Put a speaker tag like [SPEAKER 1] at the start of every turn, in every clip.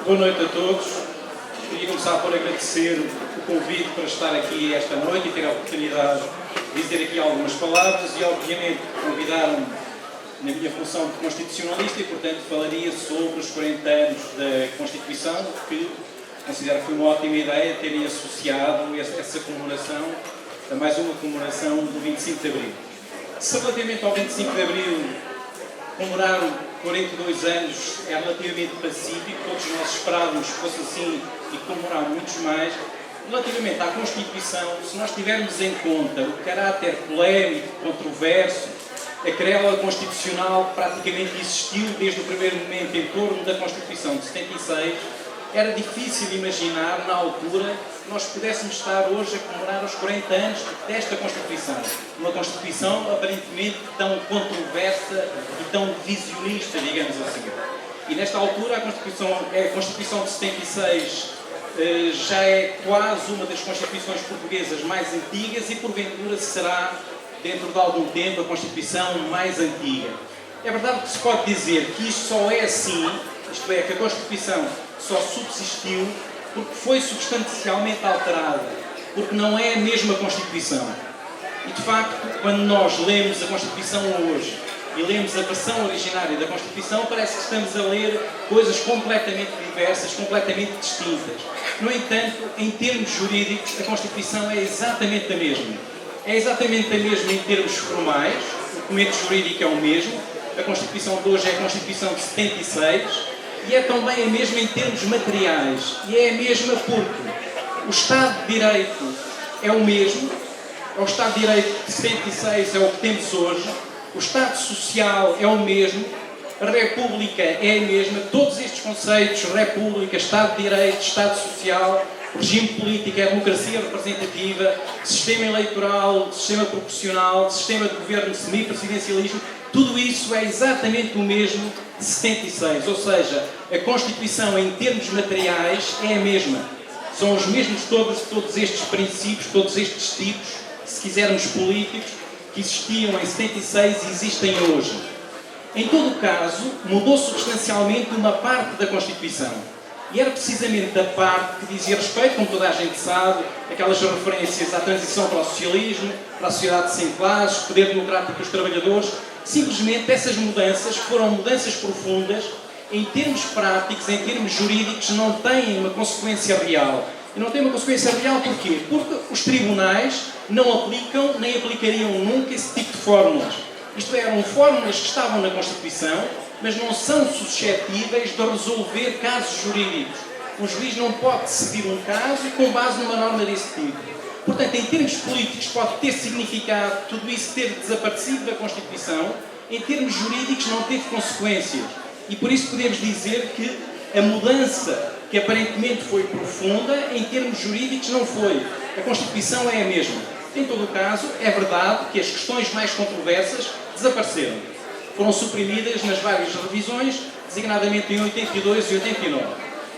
[SPEAKER 1] Boa noite a todos. Queria começar por agradecer o convite para estar aqui esta noite e ter a oportunidade de dizer aqui algumas palavras e, obviamente, convidaram-me na minha função de constitucionalista e, portanto, falaria sobre os 40 anos da Constituição, que considero que foi uma ótima ideia terem associado essa comemoração a mais uma comemoração do 25 de Abril. Se relativamente ao 25 de Abril comemorar 42 anos é relativamente pacífico, todos nós esperávamos que fosse assim e comemorar muitos mais. Relativamente à Constituição, se nós tivermos em conta o caráter polémico, controverso, a querela constitucional praticamente existiu desde o primeiro momento em torno da Constituição de 76, era difícil imaginar, na altura, que nós pudéssemos estar hoje a comemorar os 40 anos desta Constituição. Uma Constituição aparentemente tão controversa e tão visionista, digamos assim. E nesta altura a Constituição de 76 já é quase uma das Constituições portuguesas mais antigas e porventura será, dentro de algum tempo, a Constituição mais antiga. É verdade que se pode dizer que isto só é assim, isto é, que a Constituição só subsistiu porque foi substancialmente alterada, porque não é a mesma Constituição. E, de facto, quando nós lemos a Constituição hoje e lemos a versão originária da Constituição, parece que estamos a ler coisas completamente diversas, completamente distintas. No entanto, em termos jurídicos, a Constituição é exatamente a mesma. É exatamente a mesma em termos formais, o documento jurídico é o mesmo, a Constituição de hoje é a Constituição de 76, e é também a mesma em termos materiais. E é a mesma porque o Estado de Direito é o mesmo, o Estado de Direito de 76 é o que temos hoje, o Estado Social é o mesmo, a República é a mesma, todos estes conceitos, República, Estado de Direito, Estado Social, regime político, a democracia representativa, sistema eleitoral, sistema proporcional, sistema de governo semipresidencialismo, tudo isso é exatamente o mesmo de 76, ou seja, a Constituição em termos materiais é a mesma. São os mesmos todos estes princípios, todos estes tipos, se quisermos políticos, que existiam em 76 e existem hoje. Em todo o caso, mudou substancialmente uma parte da Constituição. E era precisamente a parte que dizia respeito, como toda a gente sabe, aquelas referências à transição para o socialismo, para a sociedade sem classes, poder democrático dos trabalhadores. Simplesmente essas mudanças foram mudanças profundas, em termos práticos, em termos jurídicos, não têm uma consequência real. E não têm uma consequência real porquê? Porque os tribunais não aplicam, nem aplicariam nunca esse tipo de fórmulas. Isto é, eram fórmulas que estavam na Constituição, mas não são suscetíveis de resolver casos jurídicos. Um juiz não pode decidir um caso com base numa norma desse tipo. Portanto, em termos políticos pode ter significado tudo isso ter desaparecido da Constituição, em termos jurídicos não teve consequências. E por isso podemos dizer que a mudança, que aparentemente foi profunda, em termos jurídicos não foi. A Constituição é a mesma. Em todo o caso, é verdade que as questões mais controversas desapareceram. Foram suprimidas nas várias revisões, designadamente em 82 e 89.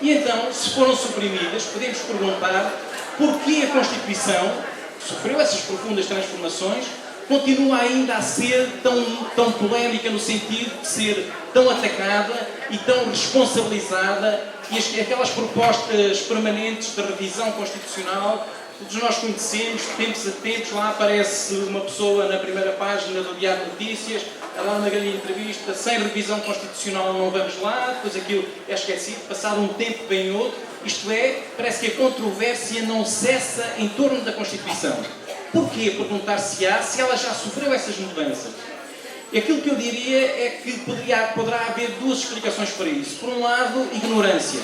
[SPEAKER 1] E então, se foram suprimidas, podemos perguntar porquê a Constituição, que sofreu essas profundas transformações, continua ainda a ser tão polémica no sentido de ser tão atacada e tão responsabilizada, e aquelas propostas permanentes de revisão constitucional, todos nós conhecemos, de tempos a tempos, lá aparece uma pessoa na primeira página do Diário de Notícias, a dar uma grande entrevista, sem revisão constitucional não vamos lá, depois aquilo é esquecido, passado um tempo vem outro, isto é, parece que a controvérsia não cessa em torno da Constituição. Porquê? Perguntar-se-á se ela já sofreu essas mudanças. E aquilo que eu diria é que poderá haver duas explicações para isso. Por um lado, ignorância.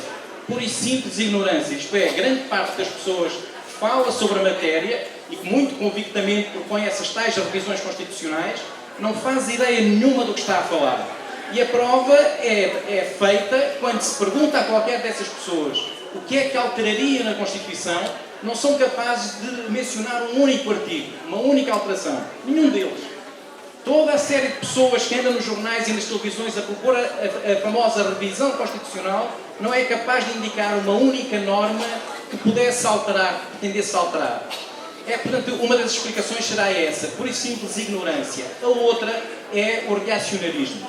[SPEAKER 1] Pura e simples ignorância. Isto é, grande parte das pessoas fala sobre a matéria e que muito convictamente propõe essas tais revisões constitucionais, não faz ideia nenhuma do que está a falar. E a prova é feita quando se pergunta a qualquer dessas pessoas o que é que alteraria na Constituição, não são capazes de mencionar um único artigo, uma única alteração. Nenhum deles. Toda a série de pessoas que andam nos jornais e nas televisões a propor a famosa revisão constitucional não é capaz de indicar uma única norma que pudesse alterar, que tendesse a alterar. Portanto, uma das explicações será essa, por isso simples ignorância. A outra é o reacionarismo.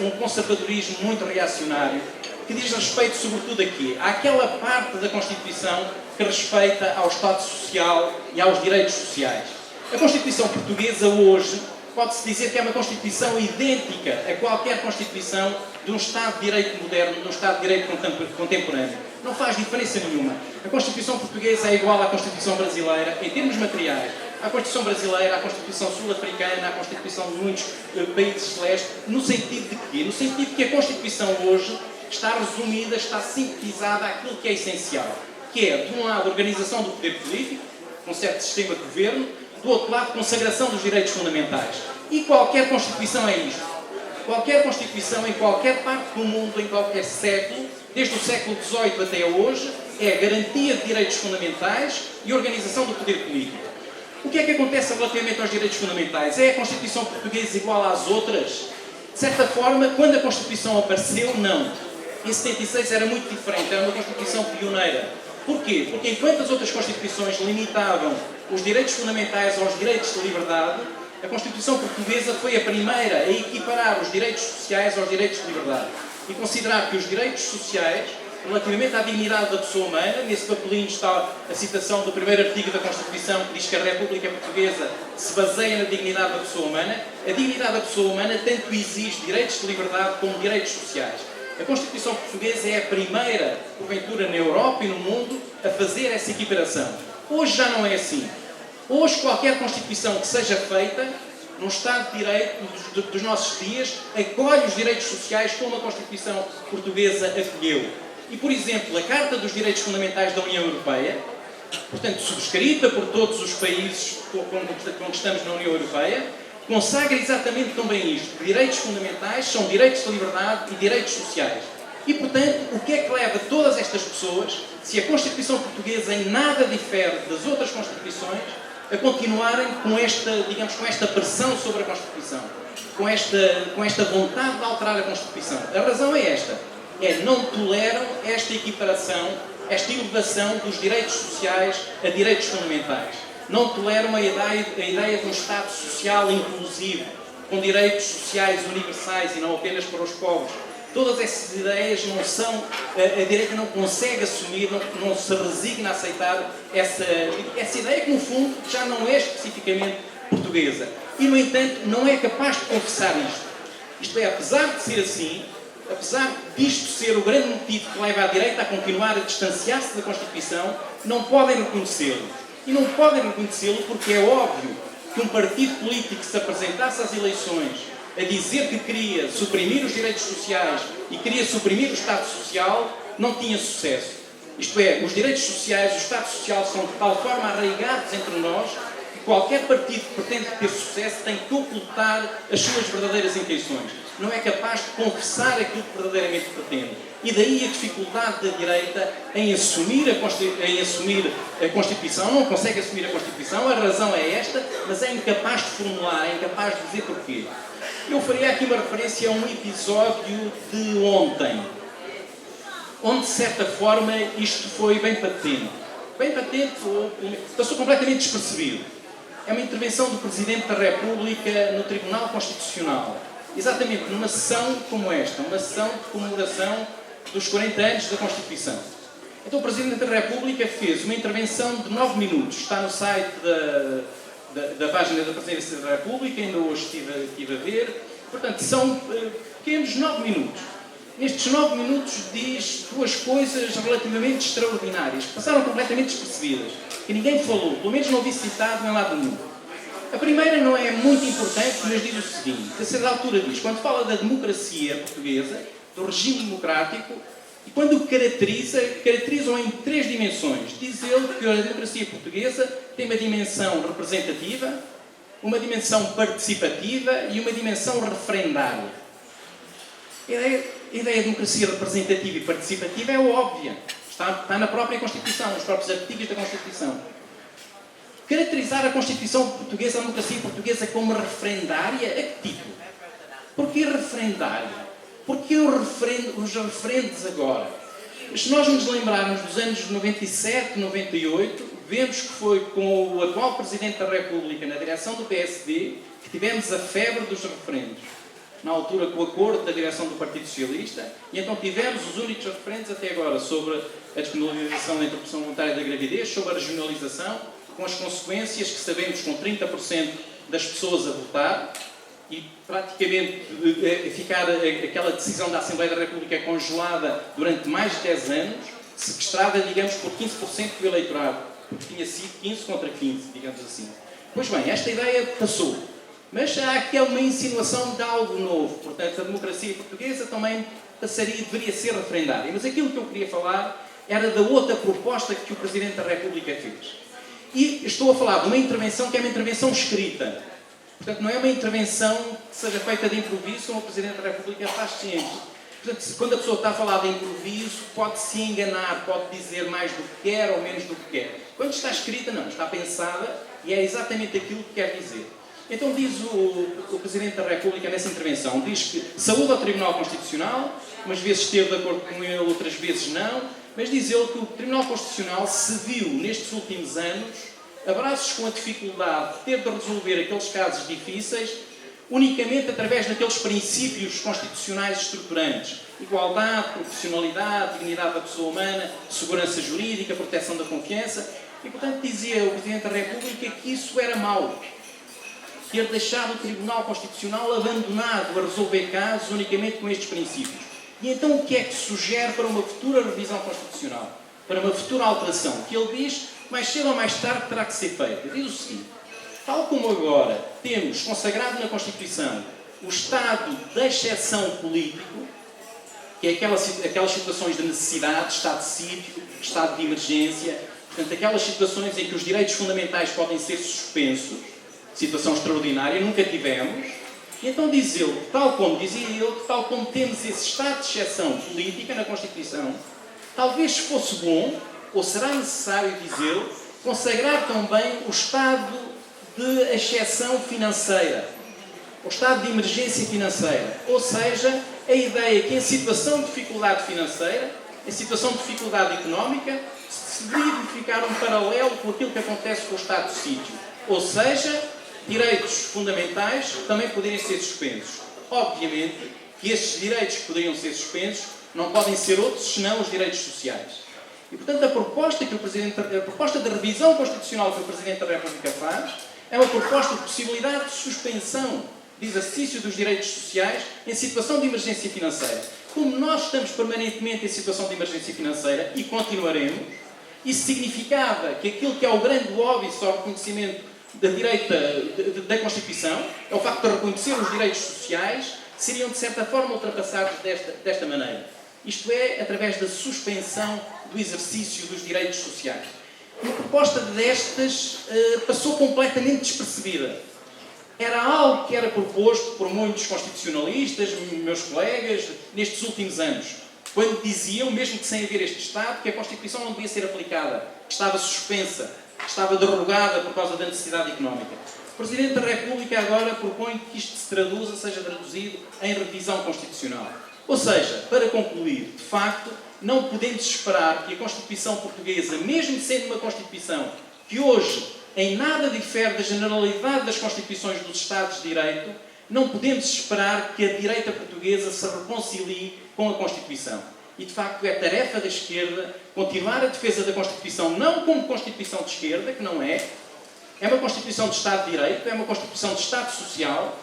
[SPEAKER 1] Um conservadorismo muito reacionário, que diz respeito sobretudo aqui àquela parte da Constituição que respeita ao Estado Social e aos direitos sociais. A Constituição portuguesa hoje pode-se dizer que é uma Constituição idêntica a qualquer Constituição de um Estado de Direito moderno, de um Estado de Direito contemporâneo. Não faz diferença nenhuma. A Constituição portuguesa é igual à Constituição brasileira em termos materiais, à Constituição brasileira, à Constituição sul-africana, à Constituição de muitos países de leste, no sentido de quê? No sentido de que a Constituição hoje está resumida, está sintetizada àquilo que é essencial, que é, de um lado, a organização do poder político, com um certo sistema de governo, do outro lado, consagração dos direitos fundamentais. E qualquer Constituição é isto. Qualquer Constituição, em qualquer parte do mundo, em qualquer século, desde o século XVIII até hoje, é a garantia de direitos fundamentais e organização do poder político. O que é que acontece relativamente aos direitos fundamentais? É a Constituição portuguesa igual às outras? De certa forma, quando a Constituição apareceu, não. Em 76 era muito diferente, era uma Constituição pioneira. Porquê? Porque enquanto as outras Constituições limitavam os direitos fundamentais aos direitos de liberdade, a Constituição portuguesa foi a primeira a equiparar os direitos sociais aos direitos de liberdade e considerar que os direitos sociais, relativamente à dignidade da pessoa humana, nesse papelinho está a citação do primeiro artigo da Constituição que diz que a República Portuguesa se baseia na dignidade da pessoa humana. A dignidade da pessoa humana tanto exige direitos de liberdade como direitos sociais. A Constituição portuguesa é a primeira, porventura, na Europa e no mundo, a fazer essa equiparação. Hoje já não é assim. Hoje, qualquer Constituição que seja feita, num Estado de Direito dos nossos dias, acolhe os direitos sociais como a Constituição portuguesa acolheu. E, por exemplo, a Carta dos Direitos Fundamentais da União Europeia, portanto, subscrita por todos os países com que estamos na União Europeia, consagra exatamente também isto. Direitos fundamentais são direitos de liberdade e direitos sociais. E, portanto, o que é que leva todas estas pessoas, se a Constituição portuguesa em nada difere das outras Constituições, a continuarem com esta, digamos, com esta pressão sobre a Constituição, com esta vontade de alterar a Constituição? A razão é esta. Não toleram esta equiparação, esta elevação dos direitos sociais a direitos fundamentais. Não toleram a ideia de um Estado social inclusivo, com direitos sociais universais e não apenas para os povos. Todas essas ideias não são, a direita não consegue assumir, não se resigna a aceitar essa ideia que, no fundo, já não é especificamente portuguesa. E, no entanto, não é capaz de confessar isto. Isto é, apesar de ser assim, apesar disto ser o grande motivo que leva a direita a continuar a distanciar-se da Constituição, não podem reconhecê-lo. E não podem reconhecê-lo porque é óbvio que um partido político que se apresentasse às eleições a dizer que queria suprimir os direitos sociais e queria suprimir o Estado Social, não tinha sucesso. Isto é, os direitos sociais, o Estado Social são de tal forma arraigados entre nós que qualquer partido que pretende ter sucesso tem que ocultar as suas verdadeiras intenções. Não é capaz de confessar aquilo que verdadeiramente pretende. E daí a dificuldade da direita em assumir a Constituição. Não consegue assumir a Constituição, a razão é esta, mas é incapaz de formular, é incapaz de dizer porquê. Eu faria aqui uma referência a um episódio de ontem, onde, de certa forma, isto foi bem patente. Bem patente, passou completamente despercebido. É uma intervenção do Presidente da República no Tribunal Constitucional. Exatamente numa sessão como esta, uma sessão de comemoração dos 40 anos da Constituição. Então o Presidente da República fez uma intervenção de 9 minutos. Está no site da página da Presidência da República, ainda hoje estive a ver. Portanto, são pequenos 9 minutos. Nestes 9 minutos diz duas coisas relativamente extraordinárias, que passaram completamente despercebidas, que ninguém falou, pelo menos não vi citado em lado nenhum. A primeira não é muito importante, mas diz o seguinte: a certa altura diz, quando fala da democracia portuguesa, do regime democrático, e quando o caracterizam em 3 dimensões. Diz ele que a democracia portuguesa tem uma dimensão representativa, uma dimensão participativa e uma dimensão referendária. A ideia de democracia representativa e participativa é óbvia. Está na própria Constituição, nos próprios artigos da Constituição. Caracterizar a Constituição portuguesa, a democracia portuguesa, como referendária, a que título? Porquê referendária? Porquê os referendos agora? Se nós nos lembrarmos dos anos 97, 98, vemos que foi com o atual Presidente da República, na direção do PSD, que tivemos a febre dos referendos. na altura com o acordo da direção do Partido Socialista, e então tivemos os únicos referentes até agora sobre a despenalização da interrupção voluntária da gravidez, sobre a regionalização, com as consequências que sabemos, com 30% das pessoas a votar, e praticamente ficar aquela decisão da Assembleia da República congelada durante mais de 10 anos, sequestrada, digamos, por 15% do eleitorado, porque tinha sido 15 contra 15, digamos assim. Pois bem, esta ideia passou, mas há aqui uma insinuação de algo novo, portanto a democracia portuguesa também deveria ser referendária. Mas aquilo que eu queria falar era da outra proposta que o Presidente da República fez. E estou a falar de uma intervenção que é uma intervenção escrita. Portanto, não é uma intervenção que seja feita de improviso, como o Presidente da República faz sempre. Portanto, quando a pessoa está a falar de improviso, pode-se enganar, pode dizer mais do que quer ou menos do que quer. Quando está escrita, não, está pensada e é exatamente aquilo que quer dizer. Então diz o Presidente da República nessa intervenção, diz que saúda ao Tribunal Constitucional, umas vezes esteve de acordo com ele, outras vezes não, mas diz ele que o Tribunal Constitucional se viu nestes últimos anos abraços com a dificuldade de ter de resolver aqueles casos difíceis unicamente através daqueles princípios constitucionais estruturantes: igualdade, proporcionalidade, dignidade da pessoa humana, segurança jurídica, proteção da confiança. E, portanto, dizia o Presidente da República que isso era mau. Ter deixado o Tribunal Constitucional abandonado a resolver casos unicamente com estes princípios. E então o que é que sugere para uma futura revisão constitucional? Para uma futura alteração? Que ele diz, mais cedo ou mais tarde, terá que ser feita. Diz o seguinte: tal como agora temos consagrado na Constituição o estado de exceção político, que é aquelas situações de necessidade, estado de sítio, estado de emergência, portanto, aquelas situações em que os direitos fundamentais podem ser suspensos, situação extraordinária, nunca tivemos. E então diz ele, tal como dizia ele, tal como temos esse estado de exceção política na Constituição, talvez fosse bom, ou será necessário dizê-lo, consagrar também o estado de exceção financeira, o estado de emergência financeira. Ou seja, a ideia que em situação de dificuldade financeira, em situação de dificuldade económica, se deveria verificar um paralelo com aquilo que acontece com o estado de sítio. Ou seja, direitos fundamentais também poderiam ser suspensos. Obviamente que estes direitos que poderiam ser suspensos não podem ser outros senão os direitos sociais. E, portanto, a proposta de revisão constitucional que o Presidente da República faz é uma proposta de possibilidade de suspensão de exercício dos direitos sociais em situação de emergência financeira. Como nós estamos permanentemente em situação de emergência financeira e continuaremos, isso significava que aquilo que é o grande óbvio ao reconhecimento da direita da Constituição, é o facto de reconhecer os direitos sociais, seriam de certa forma ultrapassados desta maneira. Isto é, através da suspensão do exercício dos direitos sociais. Uma proposta destas passou completamente despercebida. Era algo que era proposto por muitos constitucionalistas, meus colegas, nestes últimos anos, quando diziam, mesmo que sem haver este Estado, que a Constituição não devia ser aplicada, que estava suspensa, que estava derrogada por causa da necessidade económica. O Presidente da República agora propõe que isto se traduza, seja traduzido em revisão constitucional. Ou seja, para concluir, de facto, não podemos esperar que a Constituição portuguesa, mesmo sendo uma Constituição que hoje em nada difere da generalidade das Constituições dos Estados de Direito, não podemos esperar que a direita portuguesa se reconcilie com a Constituição. E, de facto, é tarefa da esquerda continuar a defesa da Constituição, não como Constituição de esquerda, que não é. É uma Constituição de Estado de Direito, é uma Constituição de Estado Social.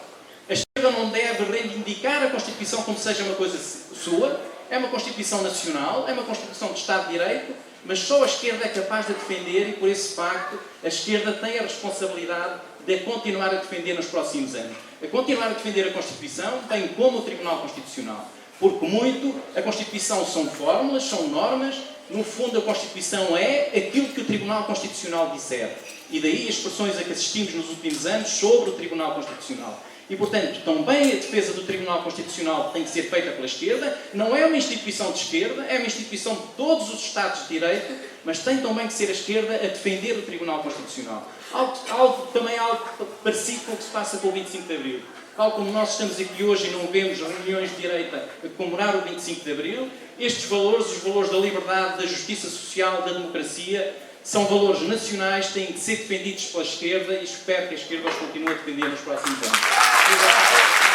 [SPEAKER 1] A esquerda não deve reivindicar a Constituição como seja uma coisa sua. É uma Constituição nacional, é uma Constituição de Estado de Direito, mas só a esquerda é capaz de defender e, por esse facto, a esquerda tem a responsabilidade de continuar a defender nos próximos anos. A continuar a defender a Constituição, bem como o Tribunal Constitucional. Porque muito, a Constituição são fórmulas, são normas, no fundo a Constituição é aquilo que o Tribunal Constitucional disser. E daí as expressões a que assistimos nos últimos anos sobre o Tribunal Constitucional. E, portanto, também a defesa do Tribunal Constitucional tem que ser feita pela esquerda. Não é uma instituição de esquerda, é uma instituição de todos os Estados de Direito, mas tem também que ser a esquerda a defender o Tribunal Constitucional. Também algo parecido com o que se passa com o 25 de Abril. Tal como nós estamos aqui hoje e não vemos reuniões de direita a comemorar o 25 de Abril, estes valores, os valores da liberdade, da justiça social, da democracia, são valores nacionais, têm que ser defendidos pela esquerda e espero que a esquerda os continue a defender nos próximos anos.